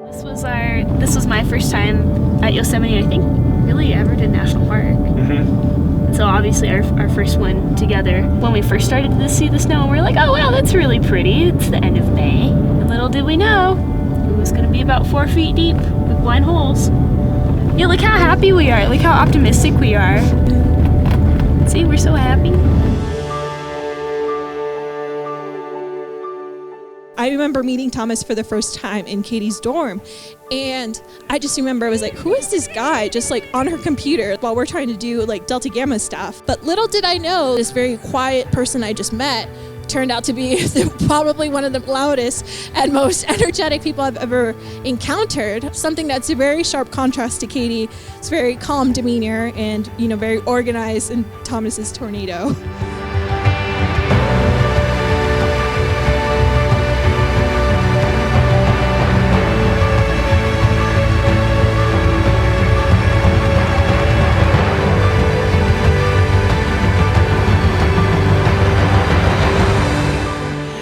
This was my first time at Yosemite, I think, really ever to National Park. Mm-hmm. So obviously our first one together. When we first started to see the snow, we were like, oh wow, that's really pretty. It's the end of May. And little did we know, it was gonna be about 4 feet deep with blind holes. Yeah, look how happy we are. Look how optimistic we are. See, we're so happy. I remember meeting Thomas for the first time in Katie's dorm, and I just remember I was like, who is this guy just like on her computer while we're trying to do like Delta Gamma stuff? But little did I know, this very quiet person I just met turned out to be probably one of the loudest and most energetic people I've ever encountered. Something that's a very sharp contrast to Katie. It's very calm demeanor and, very organized, and Thomas's tornado.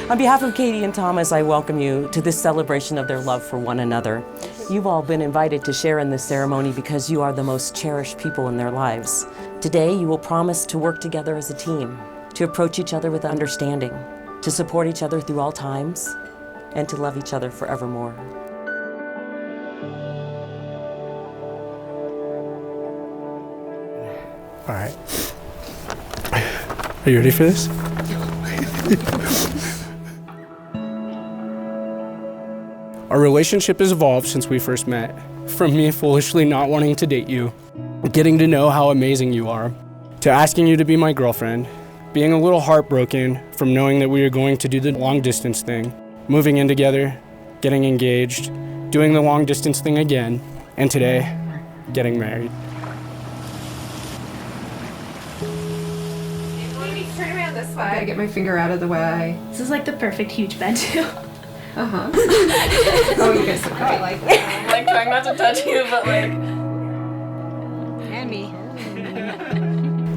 On behalf of Katie and Thomas, I welcome you to this celebration of their love for one another. You've all been invited to share in this ceremony because you are the most cherished people in their lives. Today, you will promise to work together as a team, to approach each other with understanding, to support each other through all times, and to love each other forevermore. All right. Are you ready for this? Our relationship has evolved since we first met. From me foolishly not wanting to date you, getting to know how amazing you are, to asking you to be my girlfriend, being a little heartbroken from knowing that we were going to do the long distance thing, moving in together, getting engaged, doing the long distance thing again, and today, getting married. Turn around this way. I gotta get my finger out of the way. This is like the perfect huge bed too. Uh-huh. Oh, you guys look great. I like that. I'm like trying not to touch you, but like... And me.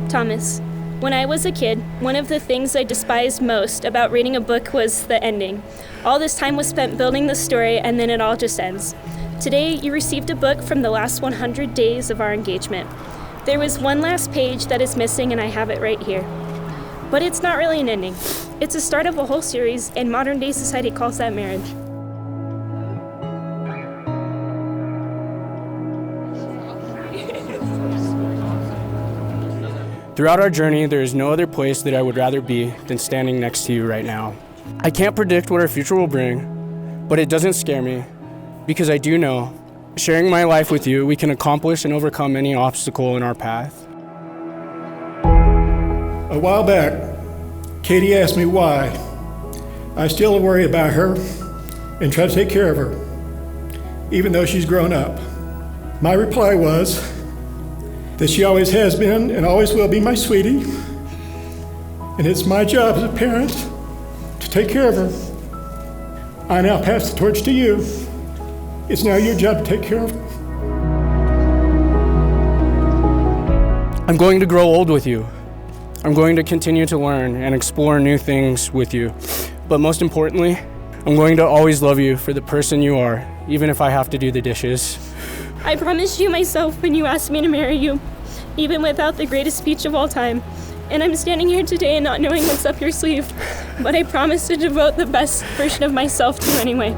Thomas, when I was a kid, one of the things I despised most about reading a book was the ending. All this time was spent building the story, and then it all just ends. Today, you received a book from the last 100 days of our engagement. There was one last page that is missing, and I have it right here. But it's not really an ending. It's a start of a whole series, and modern day society calls that marriage. Throughout our journey, there is no other place that I would rather be than standing next to you right now. I can't predict what our future will bring, but it doesn't scare me, because I do know, sharing my life with you, we can accomplish and overcome any obstacle in our path. A while back, Katie asked me why I still worry about her and try to take care of her, even though she's grown up. My reply was that she always has been and always will be my sweetie, and it's my job as a parent to take care of her. I now pass the torch to you. It's now your job to take care of her. I'm going to grow old with you. I'm going to continue to learn and explore new things with you. But most importantly, I'm going to always love you for the person you are, even if I have to do the dishes. I promised you myself when you asked me to marry you, even without the greatest speech of all time. And I'm standing here today and not knowing what's up your sleeve, but I promise to devote the best version of myself to you anyway.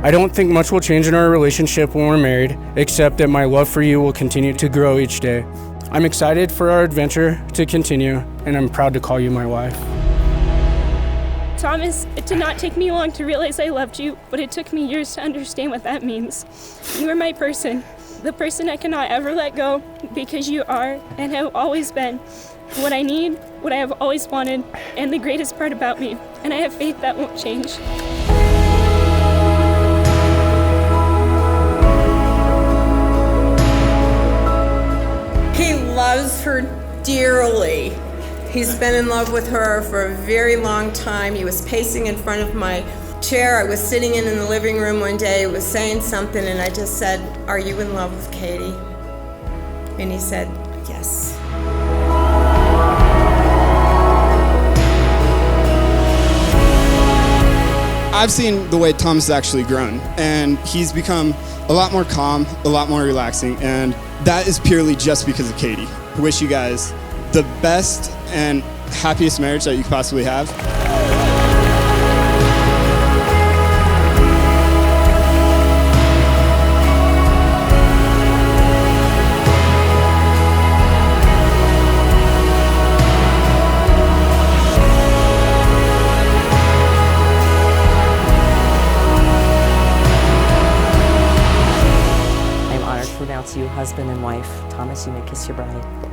I don't think much will change in our relationship when we're married, except that my love for you will continue to grow each day. I'm excited for our adventure to continue, and I'm proud to call you my wife. Thomas, it did not take me long to realize I loved you, but it took me years to understand what that means. You are my person, the person I cannot ever let go, because you are and have always been what I need, what I have always wanted, and the greatest part about me, and I have faith that won't change. He loves her dearly. He's been in love with her for a very long time. He was pacing in front of my chair. I was sitting in the living room one day, was saying something, and I just said, "Are you in love with Katie?" And he said, "Yes." I've seen the way Thomas has actually grown, and he's become a lot more calm, a lot more relaxing, and that is purely just because of Katie. I wish you guys the best and happiest marriage that you could possibly have. I'm honored to announce you husband and wife. Thomas, you may kiss your bride.